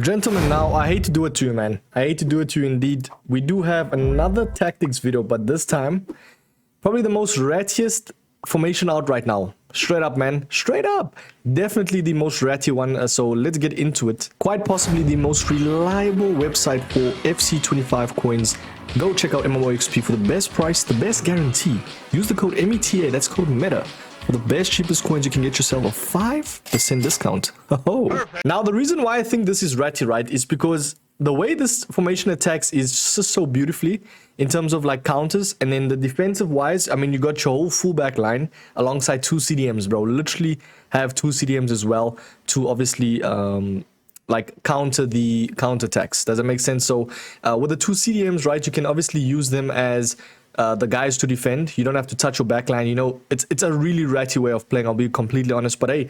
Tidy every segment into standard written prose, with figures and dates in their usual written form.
Gentlemen, now I hate to do it to you, man. I hate to do it to you indeed. We do have another tactics video, but this time, probably the most rattiest formation out right now. Straight up, man. Straight up. Definitely the most ratty one, so let's get into it. Quite possibly the most reliable website for FC25 coins. Go check out MMOXP for the best price, the best guarantee. Use the code META, that's code META. For the best, cheapest coins, you can get yourself a 5% discount. Oh. Now, the reason why I think this is ratty, right, is because the way this formation attacks is just so beautifully in terms of like counters, and then the defensive wise, I mean, you got your whole fullback line alongside two CDMs, bro. Literally have two CDMs as well to obviously like counter the counter attacks. Does that make sense? So with the two CDMs, right, you can obviously use them as the guys to defend. You don't have to touch your backline. You know, it's a really ratty way of playing, I'll be completely honest. But hey,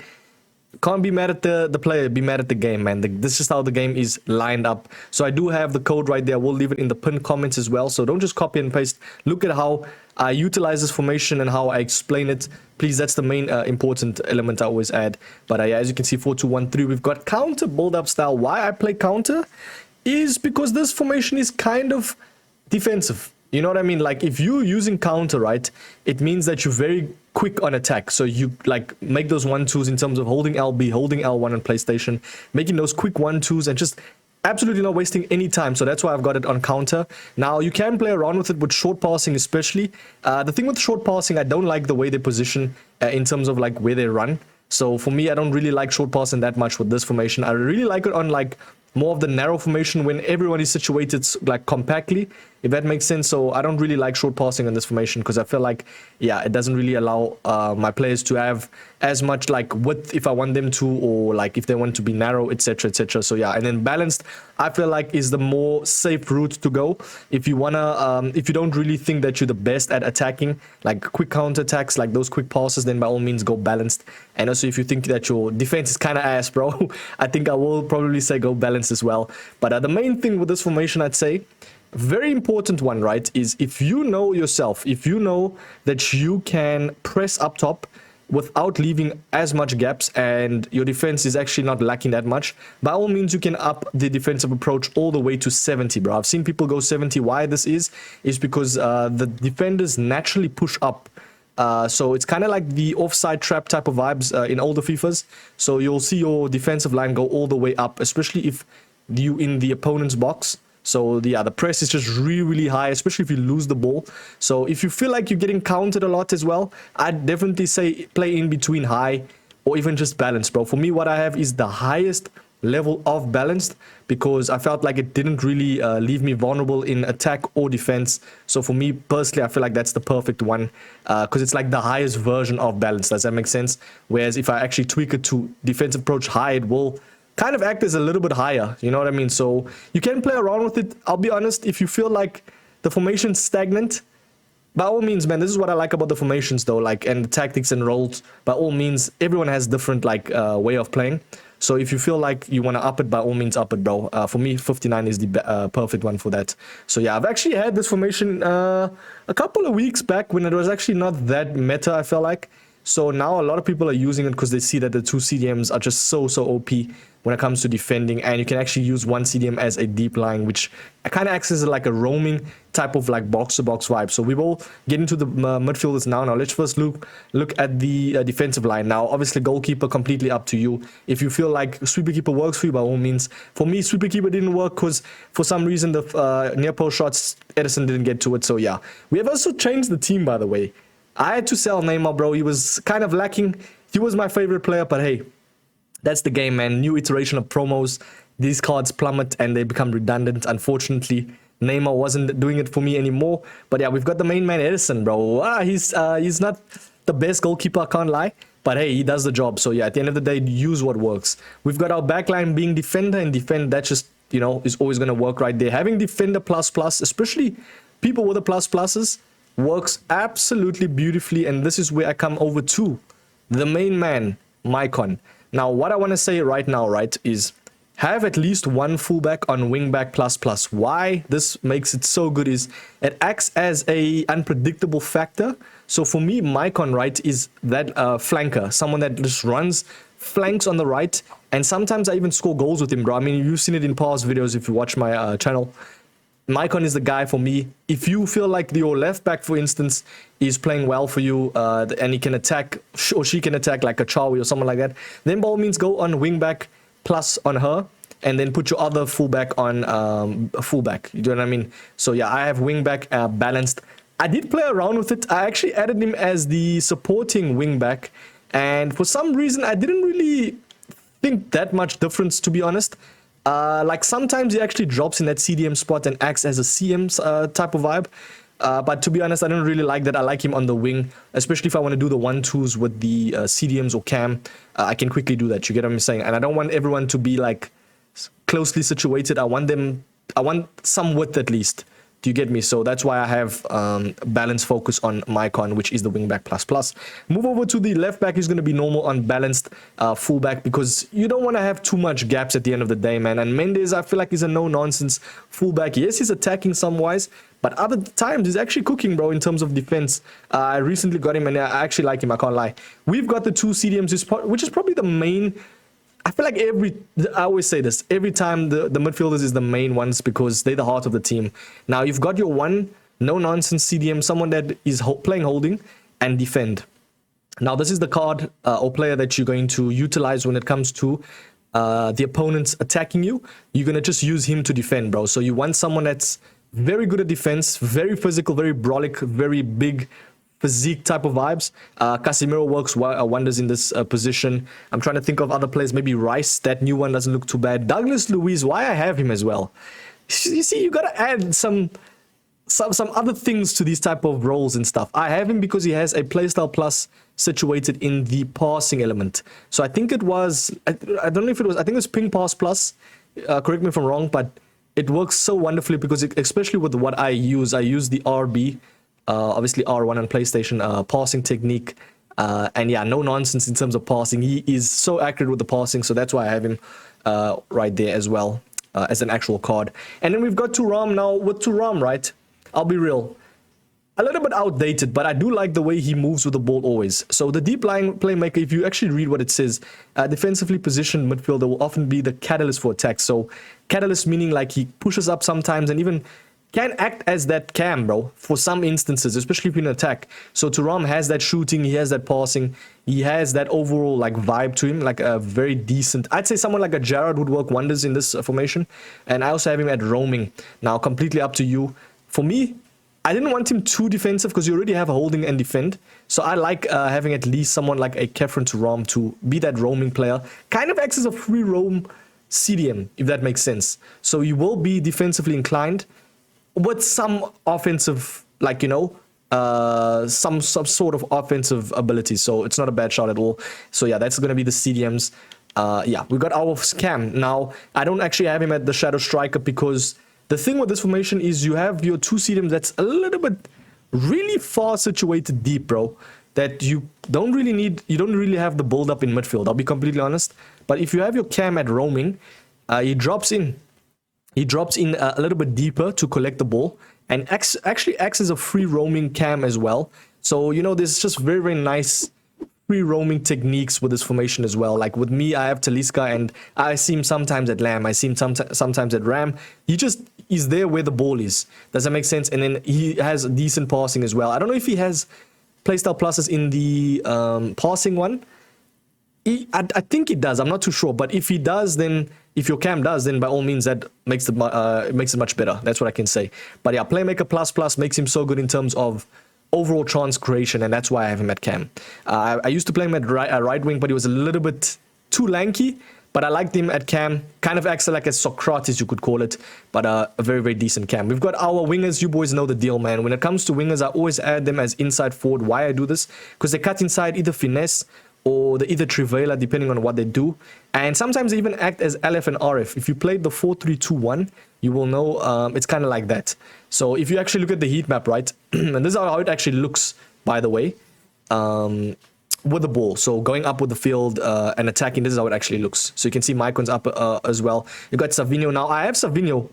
can't be mad at the player, be mad at the game, man. This is just how the game is lined up. So I do have the code right there. We'll leave it in the pinned comments as well. So don't just copy and paste. Look at how I utilize this formation and how I explain it. Please, that's the main important element I always add. But yeah, as you can see, 4-2-1-3, we've got counter build-up style. Why I play counter is because this formation is kind of defensive. You know what I mean? Like, if you're using counter, right, it means that you're very quick on attack. So you like make those 1-2s in terms of holding LB, holding L1 on PlayStation, making those quick 1-2s and just absolutely not wasting any time. So that's why I've got it on counter. Now, you can play around with it with short passing especially. The thing with short passing, I don't like the way they position in terms of like where they run. So for me, I don't really like short passing that much with this formation. I really like it on like more of the narrow formation when everyone is situated like compactly, if that makes sense. So I don't really like short passing in this formation because I feel like, yeah, it doesn't really allow my players to have as much like width if I want them to, or like if they want to be narrow, etc, etc. So yeah, and then balanced, I feel like is the more safe route to go if you wanna if you don't really think that you're the best at attacking like quick counter attacks, like those quick passes, then by all means go balanced. And also if you think that your defense is kind of ass, bro, I think I will probably say go balanced as well. But the main thing with this formation, I'd say, very important one, right, is if you know yourself, if you know that you can press up top without leaving as much gaps and your defense is actually not lacking that much, by all means you can up the defensive approach all the way to 70, bro. I've seen people go 70. Why this is because the defenders naturally push up. So it's kind of like the offside trap type of vibes in older FIFAs. So you'll see your defensive line go all the way up, especially if you in the opponent's box. So the press is just really, really high, especially if you lose the ball. So if you feel like you're getting counted a lot as well, I'd definitely say play in between high or even just balanced, bro. For me, what I have is the highest level of balanced because I felt like it didn't really leave me vulnerable in attack or defense. So for me personally, I feel like that's the perfect one because it's like the highest version of balance. Does that make sense? Whereas if I actually tweak it to defensive approach high, it will kind of act as a little bit higher, you know what I mean? So you can play around with it. I'll be honest, if you feel like the formation's stagnant, by all means, man, this is what I like about the formations though, like, and the tactics and roles. By all means, everyone has different like way of playing. So if you feel like you want to up it, by all means up it, bro. For me, 59 is the perfect one for that. So yeah, I've actually had this formation a couple of weeks back when it was actually not that meta, I felt like. So now a lot of people are using it because they see that the two CDMs are just so OP when it comes to defending, and you can actually use one CDM as a deep line, which kind of acts as like a roaming type of like box-to-box vibe. So we will get into the midfielders now. Now let's first look at the defensive line. Now obviously goalkeeper, completely up to you. If you feel like sweeper keeper works for you, by all means. For me, sweeper keeper didn't work because for some reason the near post shots, Edison didn't get to it. So yeah, we have also changed the team, by the way. I had to sell Neymar, bro. He was kind of lacking. He was my favorite player, but hey, that's the game, man. New iteration of promos. These cards plummet and they become redundant. Unfortunately, Neymar wasn't doing it for me anymore. But yeah, we've got the main man, Edison, bro. He's not the best goalkeeper, I can't lie. But hey, he does the job. So yeah, at the end of the day, use what works. We've got our backline being defender, and defend, that just, you know, is always going to work right there. Having defender plus, especially people with the pluses, works absolutely beautifully. And this is where I come over to the main man, Mycon. Now, what I want to say right now, right, is have at least one fullback on wingback plus plus. Why this makes it so good is it acts as a unpredictable factor. So for me, Mike on right is that flanker, someone that just runs flanks on the right, and sometimes I even score goals with him, bro. I mean, you've seen it in past videos if you watch my channel. Maicon is the guy for me. If you feel like your left back, for instance, is playing well for you, and he can attack, or she can attack like a Chawi or someone like that, then by all means go on wing back plus on her, and then put your other fullback on fullback. You know what I mean? So yeah, I have wing back balanced. I did play around with it. I actually added him as the supporting wing back, and for some reason I didn't really think that much difference, to be honest. Like sometimes he actually drops in that CDM spot and acts as a CM type of vibe. But to be honest, I don't really like that. I like him on the wing, especially if I want to do the 1-2s with the CDMs or cam. I can quickly do that. You get what I'm saying? And I don't want everyone to be like closely situated. I want some width at least. Do you get me? So that's why I have balance focus on Maicon, which is the wingback plus plus. Move over to the left back is going to be normal unbalanced fullback, because you don't want to have too much gaps at the end of the day, man. And Mendes, I feel like he's a no-nonsense fullback. Yes, he's attacking some wise, but other times he's actually cooking, bro, in terms of defense. I recently got him, and I actually like him, I can't lie. We've got the two CDMs, which is probably the main... I feel like I always say this, every time the midfielders is the main ones, because they're the heart of the team. Now, you've got your one no-nonsense CDM, someone that is playing holding and defend. Now, this is the card or player that you're going to utilize when it comes to the opponents attacking you. You're going to just use him to defend, bro. So you want someone that's very good at defense, very physical, very brolic, very big, physique type of vibes. Casemiro works wonders in this position. I'm trying to think of other players. Maybe Rice, that new one doesn't look too bad. Douglas Luiz, why I have him as well. You see, you gotta add some other things to these type of roles and stuff. I have him because he has a playstyle plus situated in the passing element. So I think it was, I don't know if it was, I think it was ping pass plus. Correct me if I'm wrong, but it works so wonderfully because especially with what I use the RB. Obviously R1 on PlayStation, passing technique, and yeah, no nonsense in terms of passing. He is so accurate with the passing, so that's why I have him right there as well, as an actual card. And then we've got Thuram now. With Thuram, right, I'll be real, a little bit outdated, but I do like the way he moves with the ball always. So the deep line playmaker, if you actually read what it says, defensively positioned midfielder will often be the catalyst for attack. So catalyst meaning like he pushes up sometimes and even can act as that cam, bro, for some instances, especially if you attack. So Thuram has that shooting, he has that passing, he has that overall like vibe to him, like a very decent. I'd say someone like a Gerrard would work wonders in this formation. And I also have him at roaming. Now, completely up to you. For me, I didn't want him too defensive because you already have a holding and defend. So I like having at least someone like a Kefren Thuram to be that roaming player. Kind of acts as a free roam CDM, if that makes sense. So you will be defensively inclined, with some offensive, like, you know, some sort of offensive ability. So it's not a bad shot at all. So yeah, that's going to be the CDMs. Yeah, we got our scam. Now, I don't actually have him at the Shadow Striker because the thing with this formation is you have your two CDMs that's a little bit really far situated deep, bro. That you don't really need, you don't really have the build up in midfield. I'll be completely honest. But if you have your cam at roaming, he drops in. He drops in a little bit deeper to collect the ball and actually acts as a free roaming cam as well. So, you know, there's just very, very nice free roaming techniques with this formation as well. Like with me, I have Talisca and I see him sometimes at Lamb. I see him sometimes at Ram. He's there where the ball is. Does that make sense? And then he has decent passing as well. I don't know if he has playstyle pluses in the passing one. I think he does. I'm not too sure. But if he does, then if your cam does, then by all means that makes it much better. That's what I can say. But yeah, playmaker plus makes him so good in terms of overall chance creation, and that's why I have him at cam. I used to play him at right wing, but he was a little bit too lanky. But I liked him at cam. Kind of acts like a Socrates, you could call it. But a very, very decent cam. We've got our wingers. You boys know the deal, man. When it comes to wingers, I always add them as inside forward. Why I do this? Because they cut inside either finesse or the either Trivela, depending on what they do. And sometimes they even act as LF and RF. If you played the 4-3-2-1, you will know it's kind of like that. So if you actually look at the heat map, right, and this is how it actually looks, by the way. with the ball. So going up with the field and attacking, this is how it actually looks. So you can see Maicon's up as well. You got Savinho. Now I have Savinho.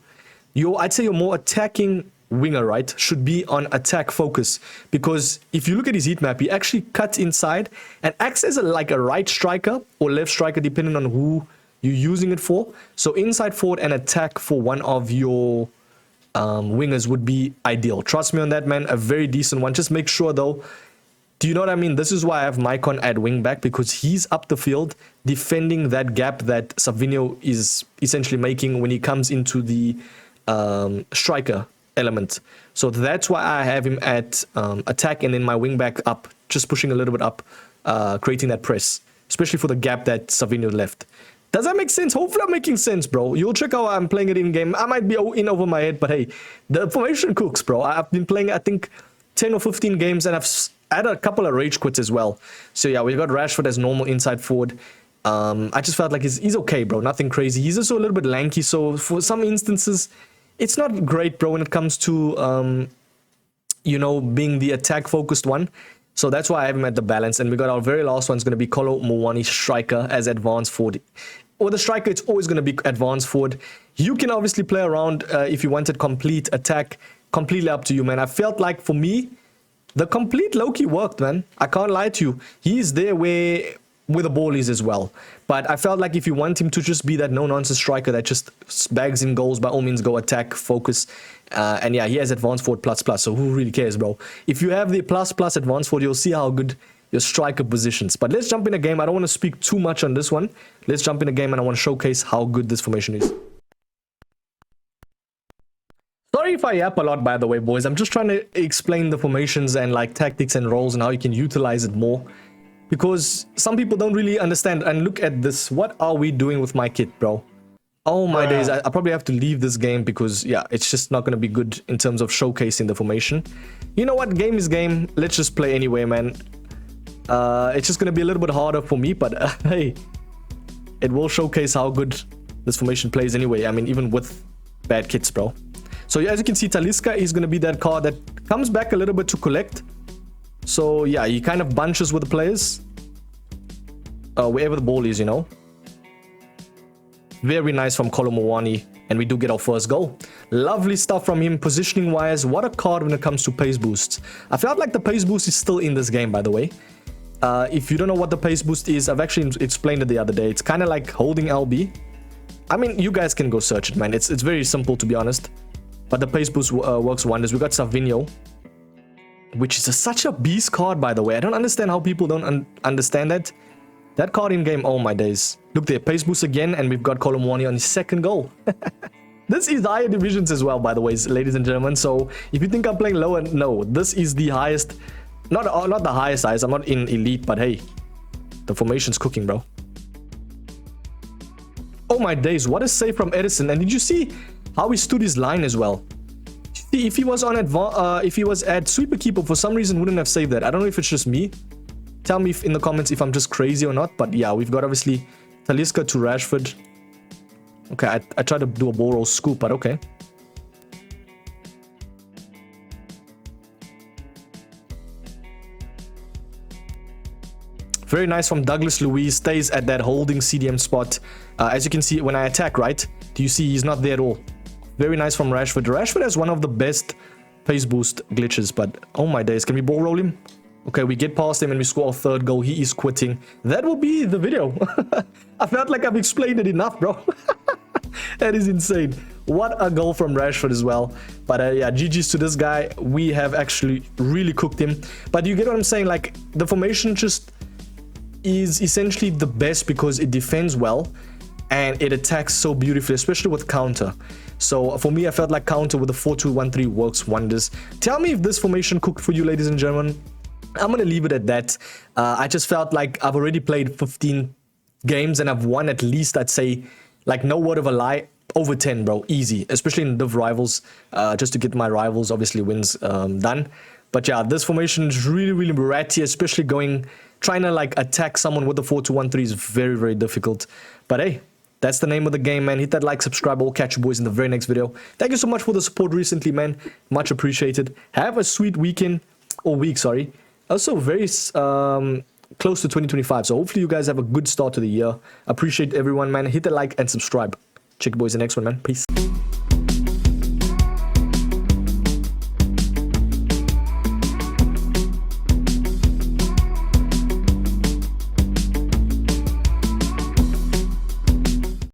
I'd say you're more attacking winger, right? Should be on attack focus, because if you look at his heat map, he actually cuts inside and acts as like a right striker or left striker, depending on who you're using it for. So inside forward and attack for one of your wingers would be ideal. Trust me on that, man. A very decent one. Just make sure though. Do you know what I mean? This is why I have Maicon at wing back, because he's up the field defending that gap that Savinho is essentially making when he comes into the striker element. So that's why I have him at attack, and then my wing back up, just pushing a little bit up, creating that press, especially for the gap that Savinho left. Does that make sense? Hopefully I'm making sense, bro. You'll check how I'm playing it in game. I might be in over my head, but hey, the formation cooks, bro. I've been playing, I think, 10 or 15 games, and I've added a couple of rage quits as well. So yeah, we got Rashford as normal inside forward. I just felt like he's okay, bro. Nothing crazy. He's also a little bit lanky, so for some instances, it's not great, bro, when it comes to, you know, being the attack-focused one. So that's why I have him at the balance. And we got our very last one's going to be Kolo Muani, striker, as advanced forward. Or the striker, it's always going to be advanced forward. You can obviously play around if you wanted complete attack. Completely up to you, man. I felt like, for me, the complete low-key worked, man. I can't lie to you. He's there where the ball is as well. But I felt like if you want him to just be that no-nonsense striker that just bags in goals, by all means, go attack, focus. And yeah, he has advanced forward plus plus, so who really cares, bro? If you have the plus plus advanced forward, you'll see how good your striker positions. But let's jump in a game. I don't want to speak too much on this one. Let's jump in a game, and I want to showcase how good this formation is. Sorry if I yap a lot, by the way, boys. I'm just trying to explain the formations and like tactics and roles and how you can utilize it more, because some people don't really understand. And look at this. What are we doing with my kit, bro? Oh my days. I probably have to leave this game because, yeah, it's just not going to be good in terms of showcasing the formation. You know what? Game is game. Let's just play anyway, man. It's just going to be a little bit harder for me, but hey, it will showcase how good this formation plays anyway. I mean, even with bad kits, bro. So as you can see, Talisca is going to be that card that comes back a little bit to collect. So yeah, he kind of bunches with the players wherever the ball is, you know. Very nice from Kolo Muani, and we do get our first goal. Lovely stuff from him, positioning wise. What a card when it comes to pace boosts. I felt like the pace boost is still in this game, by the way. If you don't know what the pace boost is, I've actually explained it the other day. It's kind of like holding LB. I mean, you guys can go search it, man. It's very simple, to be honest. But the pace boost works wonders. We got Savinho, which is such a beast card, by the way. I don't understand how people don't understand that. That card in game, oh my days. Look there, pace boost again, and we've got Kolo Muani on his second goal. This is higher divisions as well, by the way, ladies and gentlemen. So if you think I'm playing lower, no, this is the highest. Not the highest size. I'm not in elite, but hey, the formation's cooking, bro. Oh my days, what a save from Edison. And did you see how he stood his line as well? See, if he was on if he was at sweeper keeper, for some reason wouldn't have saved that. I don't know if it's just me. Tell me in the comments if I'm just crazy or not. But yeah, we've got obviously Talisca to Rashford. Okay, I tried to do a ball roll scoop, but okay. Very nice from Douglas Luiz. Stays at that holding CDM spot. As you can see, when I attack, right? Do you see he's not there at all? Very nice from Rashford. Rashford has one of the best pace boost glitches, but oh my days. Can we ball roll him? Okay, we get past him and we score our third goal. He is quitting. That will be the video. I felt like I've explained it enough, bro. That is insane. What a goal from Rashford as well. But yeah, GG's to this guy. We have actually really cooked him. But you get what I'm saying? Like, the formation just is essentially the best because it defends well and it attacks so beautifully, especially with counter. So for me, I felt like counter with the 4-2-1-3 works wonders. Tell me if this formation cooked for you, ladies and gentlemen. I'm going to leave it at that. I just felt like I've already played 15 games and I've won at least, I'd say, like no word of a lie, over 10, bro. Easy. Especially in Div Rivals, just to get my Rivals, obviously, wins done. But yeah, this formation is really, really ratty, especially trying to like attack someone with the 4-2-1-3 is very, very difficult. But hey, that's the name of the game, man. Hit that like, subscribe. I'll catch you boys in the very next video. Thank you so much for the support recently, man. Much appreciated. Have a sweet weekend, or week, sorry. Also, very close to 2025. So hopefully you guys have a good start to the year. Appreciate everyone, man. Hit the like and subscribe. Check you boys in the next one, man. Peace.